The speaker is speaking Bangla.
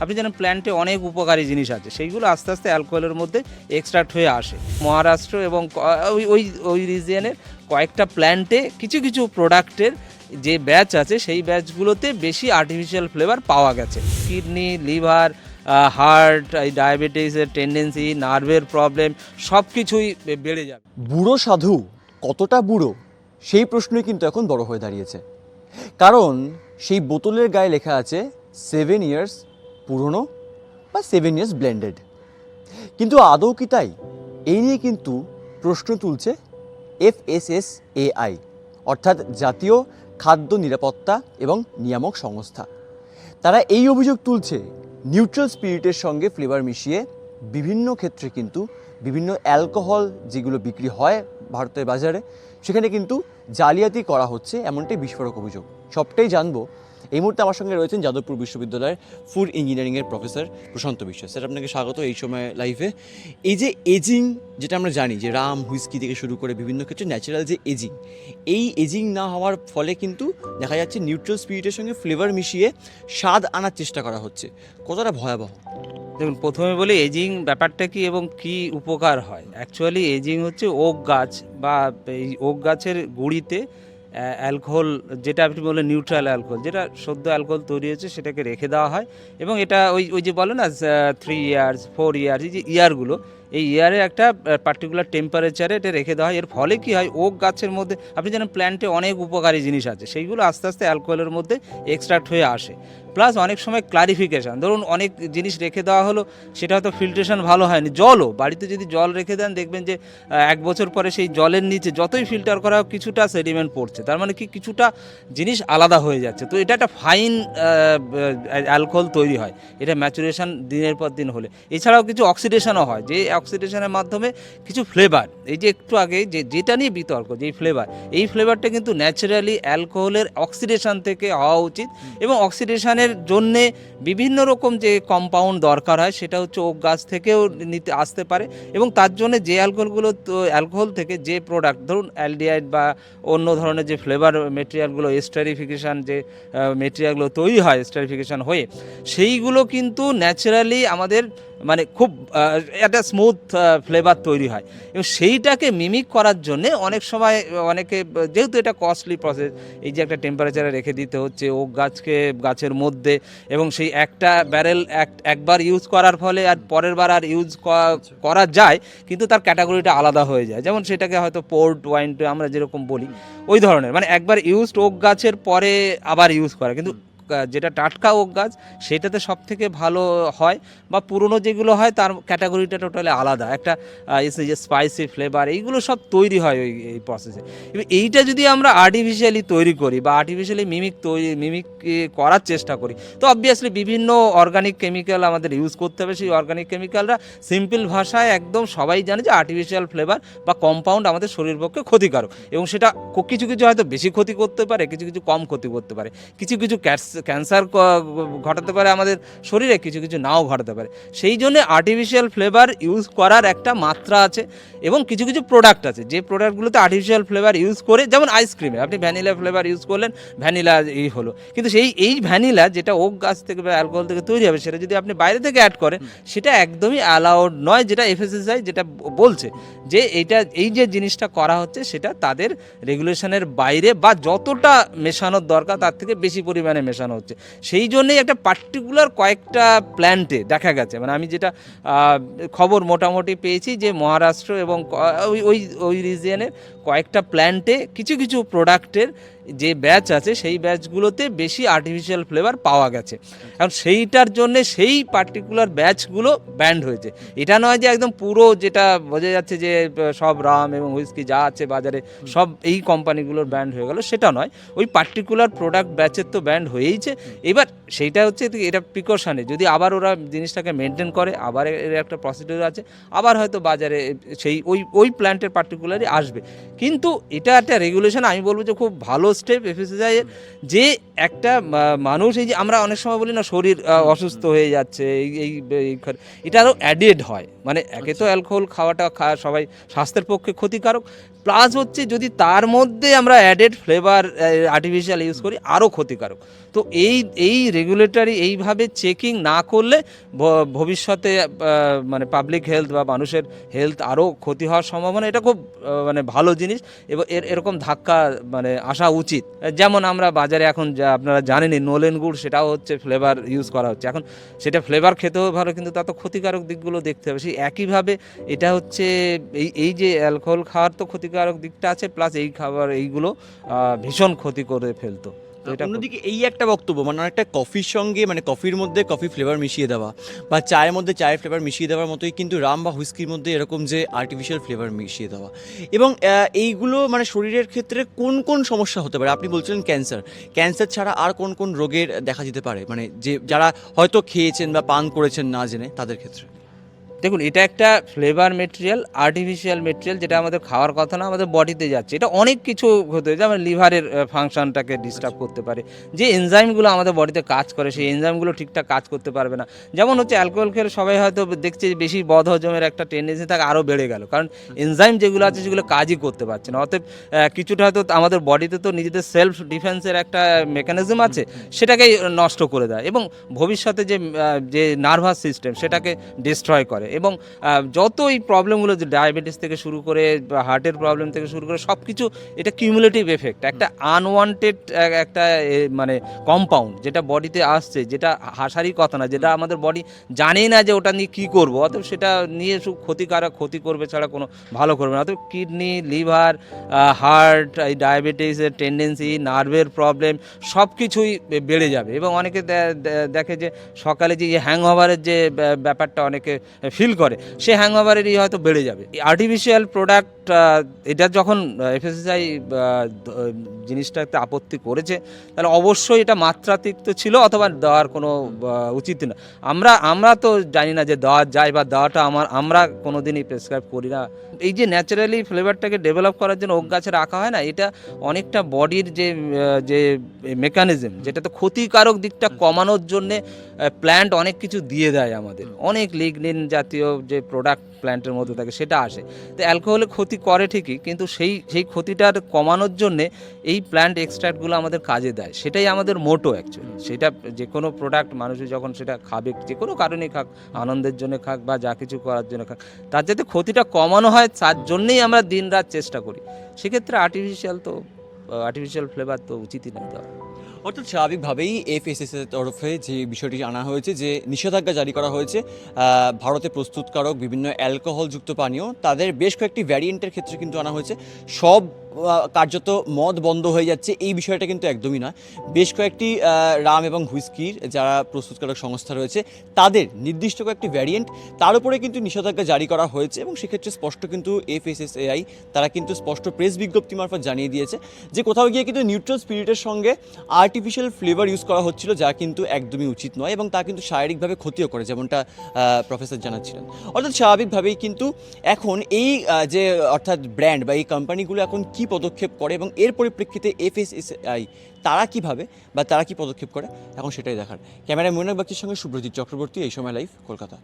আপনি জানেন প্ল্যান্টে অনেক উপকারী জিনিস আছে, সেইগুলো আস্তে আস্তে অ্যালকোহলের মধ্যে এক্সট্রাক্ট হয়ে আসে। মহারাষ্ট্র এবং ওই রিজিয়নের কয়েকটা প্ল্যান্টে কিছু কিছু প্রোডাক্টের যে ব্যাচ আছে সেই ব্যাচগুলোতে বেশি আর্টিফিশিয়াল ফ্লেভার পাওয়া গেছে। কিডনি, লিভার, হার্ট, এই ডায়াবেটিসের টেন্ডেন্সি, নার্ভের প্রবলেম সব কিছুই বেড়ে যাবে। বুড়ো সাধু কতটা বুড়ো সেই প্রশ্নই কিন্তু এখন বড় হয়ে দাঁড়িয়েছে, কারণ সেই বোতলের গায়ে লেখা আছে 7 ইয়ার্স পুরনো বা 7 ইয়ার্স ব্লেন্ডেড। কিন্তু আদৌ কি তাই? এই নিয়ে কিন্তু প্রশ্ন তুলছে FSSAI, অর্থাৎ জাতীয় খাদ্য নিরাপত্তা এবং নিয়ামক সংস্থা। তারা এই অভিযোগ তুলছে নিউট্রাল স্পিরিটের সঙ্গে ফ্লেভার মিশিয়ে বিভিন্ন ক্ষেত্রে কিন্তু বিভিন্ন অ্যালকোহল যেগুলো বিক্রি হয় ভারতের বাজারে সেখানে কিন্তু জালিয়াতি করা হচ্ছে, এমনটাই বিস্ফোরক অভিযোগ। সবটাই জানবো। এই মুহূর্তে আমার সঙ্গে রয়েছেন যাদবপুর বিশ্ববিদ্যালয়ের ফুড ইঞ্জিনিয়ারিংয়ের প্রফেসর প্রশান্ত বিশ্বাস। স্যার, আপনাকে স্বাগত এই সময় লাইভে। এই যে এজিং, যেটা আমরা জানি যে রাম, হুইস্কি থেকে শুরু করে বিভিন্ন ক্ষেত্রে ন্যাচারাল যে এজিং, এই এজিং না হওয়ার ফলে কিন্তু দেখা যাচ্ছে নিউট্রাল স্পিরিটের সঙ্গে ফ্লেভার মিশিয়ে স্বাদ আনার চেষ্টা করা হচ্ছে। কতটা ভয়াবহ? দেখুন, প্রথমে বলি এজিং ব্যাপারটা কি এবং কি উপকার হয়। অ্যাকচুয়ালি এজিং হচ্ছে ওক গাছ বা এই ওক গাছের গুঁড়িতে অ্যালকোহল, যেটা আপনি বললেন নিউট্রাল অ্যালকোহল, যেটা সদ্য অ্যালকোহল তৈরি হয়েছে সেটাকে রেখে দেওয়া হয় এবং এটা ওই যে বলে না 3 ইয়ার্স 4 ইয়ার্স, এই যে ইয়ারগুলো, এই ইয়ারে একটা পার্টিকুলার টেম্পারেচারে এটা রেখে দেওয়া হয়। এর ফলে কি হয়, ওক গাছের মধ্যে আপনি জানেন প্ল্যান্টে অনেক উপকারী জিনিস আছে, সেইগুলো আস্তে আস্তে অ্যালকোহলের মধ্যে এক্সট্রাক্ট হয়ে আসে। প্লাস অনেক সময় ক্লারিফিকেশান, ধরুন অনেক জিনিস রেখে দেওয়া হলো, সেটা হয়তো ফিল্ট্রেশন ভালো হয়নি। জলও বাড়িতে যদি জল রেখে দেন দেখবেন যে 1 বছর পরে সেই জলের নিচে যতই ফিল্টার করা হোক কিছুটা সেডিমেন্ট পড়ছে, তার মানে কি কিছুটা জিনিস আলাদা হয়ে যাচ্ছে। তো এটা একটা ফাইন অ্যালকোহল তৈরি হয়, এটা ম্যাচুরেশন দিনের পর দিন হলে। এছাড়াও কিছু অক্সিডেশনও হয়, যে অক্সিডেশনের মাধ্যমে কিছু ফ্লেভার, এই যে একটু আগে যেটা নিয়ে বিতর্ক, যে এই ফ্লেভারটা কিন্তু ন্যাচারালি অ্যালকোহলের অক্সিডেশন থেকে হওয়া উচিত এবং অক্সিডেশনের জন্যে বিভিন্ন রকম যে কম্পাউন্ড দরকার হয় সেটা হচ্ছে ওক গাছ থেকেও নিতে আসতে পারে এবং তার জন্য যে অ্যালকোহল থেকে যে প্রোডাক্ট, ধরুন অ্যালডিহাইড বা অন্য ধরনের যে ফ্লেভার মেটেরিয়ালগুলো, এস্টারিফিকেশান যে মেটেরিয়ালগুলো তৈরি হয় এস্টারিফিকেশান হয়ে, সেইগুলো কিন্তু ন্যাচারালি আমাদের মানে খুব একটা স্মুথ ফ্লেভার তৈরি হয় এবং সেইটাকে মিমিক করার জন্যে অনেক সময় অনেকে, যেহেতু এটা কস্টলি প্রসেস, এই যে একটা টেম্পারেচারে রেখে দিতে হচ্ছে ওক গাছের মধ্যে, এবং সেই একটা ব্যারেল একবার ইউজ করার ফলে আর পরের বার আর ইউজ করা যায় কিন্তু তার ক্যাটাগরিটা আলাদা হয়ে যায়। যেমন সেটাকে হয়তো পোর্ট ওয়াইন আমরা যেরকম বলি ওই ধরনের, মানে একবার ইউজড ওক গাছের পরে আবার ইউজ করা, কিন্তু যেটা টাটকা ওক গাছ সেটাতে সব থেকে ভালো হয়, বা পুরনো যেগুলো হয় তার ক্যাটাগরিটা টোটালি আলাদা, একটা যে স্পাইসি ফ্লেভার এইগুলো সব তৈরি হয় এই প্রসেসে। এবার এইটা যদি আমরা আর্টিফিশিয়ালি তৈরি করি বা আর্টিফিশিয়ালি মিমিক করার চেষ্টা করি, তো অবভিয়াসলি বিভিন্ন অর্গানিক কেমিক্যাল আমাদের ইউজ করতে হবে। সেই অর্গানিক কেমিক্যালরা সিম্পল ভাষায় একদম সবাই জানে যে আর্টিফিশিয়াল ফ্লেভার বা কম্পাউন্ড আমাদের শরীর পক্ষে ক্ষতিকারক, এবং সেটা কিছু কিছু হয়তো বেশি ক্ষতি করতে পারে, কিছু কিছু কম ক্ষতি করতে পারে, কিছু কিছু ক্যান্সার ঘটাতে পারে আমাদের শরীরে, কিছু কিছু নাও ঘটাতে পারে। সেই জন্য আর্টিফিশিয়াল ফ্লেভার ইউজ করার একটা মাত্রা আছে এবং কিছু কিছু প্রোডাক্ট আছে যে প্রোডাক্টগুলোতে আর্টিফিশিয়াল ফ্লেভার ইউজ করে, যেমন আইসক্রিমে আপনি ভ্যানিলা ফ্লেভার ইউজ করলেন, ভ্যানিলা এই হলো, কিন্তু এই ভ্যানিলা যেটা ওক গাছ থেকে বা অ্যালকোহল থেকে তৈরি হবে সেটা যদি আপনি বাইরে থেকে অ্যাড করেন সেটা একদমই অ্যালাউড নয়, যেটা FSSAI যেটা বলছে যে এই যে জিনিসটা করা হচ্ছে সেটা তাদের রেগুলেশনের বাইরে, বা যতটা মেশানোর দরকার তার থেকে বেশি পরিমাণে মেশানো হচ্ছে। সেই জন্যই একটা পার্টিকুলার কয়েকটা প্ল্যান্টে দেখা গেছে, মানে আমি যেটা খবর মোটামুটি পেয়েছি যে মহারাষ্ট্র এবং ওই রিজিয়নের কয়েকটা প্ল্যান্টে কিছু কিছু প্রোডাক্টের যে ব্যাচ আছে সেই ব্যাচগুলোতে বেশি আর্টিফিশিয়াল ফ্লেভার পাওয়া গেছে, কারণ সেইটার জন্যে সেই পার্টিকুলার ব্যাচগুলো ব্যান্ড হয়েছে। এটা নয় যে একদম পুরো, যেটা বোঝা যাচ্ছে যে সব রাম এবং হুইস্কি যা আছে বাজারে সব এই কোম্পানিগুলোর ব্যান্ড হয়ে গেল, সেটা নয়। ওই পার্টিকুলার প্রোডাক্ট ব্যাচের তো ব্যান্ড হয়েইছে। এবার সেইটা হচ্ছে এটা প্রিকশনে, যদি আবার ওরা জিনিসটাকে মেনটেন করে, আবার এর একটা প্রসিডিউর আছে, আবার হয়তো বাজারে সেই ওই প্ল্যান্টের পার্টিকুলারই আসবে। কিন্তু এটা একটা রেগুলেশন, আমি বলবো যে খুব ভালো স্টেপ FSSAI এর, যে একটা মানুষ, এই যে আমরা অনেক সময় বলি না শরীর অসুস্থ হয়ে যাচ্ছে, এটা আরও অ্যাডেড হয়, মানে একে তো অ্যালকোহল খাওয়াটা সবাই স্বাস্থ্যের পক্ষে ক্ষতিকারক, প্লাস হচ্ছে যদি তার মধ্যে আমরা অ্যাডেড ফ্লেভার আর্টিফিশিয়াল ইউজ করি আরও ক্ষতিকারক। তো এই এই রেগুলেটরি এইভাবে চেকিং না করলে ভবিষ্যতে মানে পাবলিক হেলথ বা মানুষের হেলথ আরও ক্ষতি হওয়ার সম্ভাবনা, এটা খুব মানে ভালো জিনিস এবং এরকম ধাক্কা মানে আসা উচিত। যেমন আমরা বাজারে এখন যা আপনারা জানেনই নোলেন গুড়, সেটাও হচ্ছে ফ্লেভার ইউজ করা হচ্ছে এখন, সেটা ফ্লেভার খেতেও ভালো কিন্তু তার তো ক্ষতিকারক দিকগুলো দেখতে হবে। সেই একইভাবে এটা হচ্ছে এই যে অ্যালকোহল খাওয়ার তো ক্ষতিকারক দিকটা আছে, প্লাস এই খাবার এইগুলো ভীষণ ক্ষতি করে ফেলতো। তো এটা অন্যদিকে এই একটা বক্তব্য, মানে অনেকটা কফির সঙ্গে, মানে কফির মধ্যে কফি ফ্লেভার মিশিয়ে দেওয়া বা চায়ের মধ্যে চায়ের ফ্লেভার মিশিয়ে দেওয়ার মতোই কিন্তু রাম বা হুইস্কির মধ্যে এরকম যে আর্টিফিশিয়াল ফ্লেভার মিশিয়ে দেওয়া, এবং এইগুলো মানে শরীরের ক্ষেত্রে কোন কোন সমস্যা হতে পারে? আপনি বলছিলেন ক্যান্সার ছাড়া আর কোন কোন রোগের দেখা যেতে পারে, মানে যে যারা হয়তো খেয়েছেন বা পান করেছেন না জেনে তাদের ক্ষেত্রে? দেখুন, এটা একটা ফ্লেভার মেটেরিয়াল, আর্টিফিশিয়াল মেটেরিয়াল, যেটা আমাদের খাওয়ার কথা না, আমাদের বডিতে যাচ্ছে। এটা অনেক কিছু হতে পারে, যেমন লিভারের ফাংশনটাকে ডিস্টার্ব করতে পারে। যে এনজাইমগুলো আমাদের বডিতে কাজ করে, সেই এনজাইমগুলো ঠিকঠাক কাজ করতে পারবে না। যেমন হচ্ছে অ্যালকোহল খেলে সবাই হয়তো দেখছে যে বেশি বদহজমের একটা টেন্ডেন্সি থাকে, আরও বেড়ে গেল, কারণ এনজাইম যেগুলো আছে সেগুলো কাজই করতে পারছে না। অতএব কিছুটা হয়তো আমাদের বডিতে তো নিজেদের সেলফ ডিফেন্সের একটা মেকানিজম আছে, সেটাকেই নষ্ট করে দেয় এবং ভবিষ্যতে যে নার্ভাস সিস্টেম সেটাকে ডিস্ট্রয় করে। এবং যত এই প্রবলেমগুলো, যে ডায়াবেটিস থেকে শুরু করে হার্টের প্রবলেম থেকে শুরু করে সব কিছু, এটা কিউমুলেটিভ এফেক্ট, একটা আনওয়ান্টেড একটা মানে কম্পাউন্ড যেটা বডিতে আসছে, যেটা হাসারই কথা না, যেটা আমাদের বডি জানেই না যে ওটা নিয়ে কী করবো, অতএব সেটা নিয়ে শুধু ক্ষতি করবে ছাড়া কোনো ভালো করবে না। অতএব কিডনি, লিভার, হার্ট, এই ডায়াবেটিসের টেন্ডেন্সি, নার্ভের প্রবলেম সব কিছুই বেড়ে যাবে। এবং অনেকে দেখে যে সকালে যে হ্যাংওভারের যে ব্যাপারটা অনেকে ফিল করে, সে হ্যাংওভারেরই হয়তো বেড়ে যাবে। আর্টিফিশিয়াল প্রোডাক্ট, এটা যখন এফএসএসআই জিনিসটাতে আপত্তি করেছে, তাহলে অবশ্যই এটা মাত্রাতিরিক্ত ছিল অথবা দেওয়ার কোনো উচিত না। আমরা তো জানি না যে দেওয়া যায় বা দেওয়াটা আমরা কোনো দিনই প্রেসক্রাইব করি না। এই যে ন্যাচারালি ফ্লেভারটাকে ডেভেলপ করার জন্য ওক গাছে রাখা হয় না, এটা অনেকটা বডির যে মেকানিজম, যেটা তো ক্ষতিকারক দিকটা কমানোর জন্যে প্ল্যান্ট অনেক কিছু দিয়ে দেয় আমাদের, অনেক লিগনিন জাতীয় যে প্রোডাক্ট প্ল্যান্টের মধ্যে থাকে সেটা আসে। তো অ্যালকোহলে ক্ষতি করে ঠিকই, কিন্তু সেই ক্ষতিটার কমানোর জন্যে এই প্ল্যান্ট এক্সট্র্যাক্টগুলো আমাদের কাজে দেয়। সেটাই আমাদের মোটো অ্যাকচুয়ালি। সেটা যে কোনো প্রোডাক্ট মানুষ যখন সেটা খাবে, যে কোনো কারণেই খাক, আনন্দের জন্য খাক বা যা কিছু করার জন্য খাক, তার যাতে ক্ষতিটা কমানো হয় তার জন্যেই আমরা দিন রাত চেষ্টা করি। সেক্ষেত্রে আর্টিফিশিয়াল ফ্লেভার তো উচিতই না দেওয়া। অর্থাৎ স্বাভাবিকভাবেই এফএসএসের তরফে যে বিষয়টি আনা হয়েছে, যে নিষেধাজ্ঞা জারি করা হয়েছে ভারতে প্রস্তুতকারক বিভিন্ন অ্যালকোহলযুক্ত পানীয়, তাদের বেশ কয়েকটি ভ্যারিয়েন্টের ক্ষেত্রে কিন্তু আনা হয়েছে। সব কার্যত মদ বন্ধ হয়ে যাচ্ছে এই বিষয়টা কিন্তু একদমই নয়। বেশ কয়েকটি রাম এবং হুইস্কির যারা প্রস্তুতকারক সংস্থা রয়েছে, তাদের নির্দিষ্ট কয়েকটি ভ্যারিয়েন্ট, তার উপরে কিন্তু নিষেধাজ্ঞা জারি করা হয়েছে। এবং সেক্ষেত্রে স্পষ্ট কিন্তু এফএসএসএআই তারা কিন্তু স্পষ্ট প্রেস বিজ্ঞপ্তি মারফত জানিয়ে দিয়েছে যে কোথাও গিয়ে কিন্তু নিউট্রাল স্পিরিটের সঙ্গে আর্টিফিশিয়াল ফ্লেভার ইউজ করা হচ্ছিল, যা কিন্তু একদমই উচিত নয় এবং তা কিন্তু শারীরিকভাবে ক্ষতিও করে, যেমনটা প্রফেসর জানাচ্ছিলেন। অর্থাৎ স্বাভাবিকভাবেই কিন্তু এখন এই যে অর্থাৎ ব্র্যান্ড বা এই কোম্পানিগুলো এখন কি পদক্ষেপ করে এবং এর পরিপ্রেক্ষিতে এফএসএসআই তারা কীভাবে বা তারা কী পদক্ষেপ করে, এখন সেটাই দেখার। ক্যামেরায় মৈনাক বাগচির সঙ্গে সুব্রজিৎ চক্রবর্তী, এই সময় লাইভ, কলকাতা।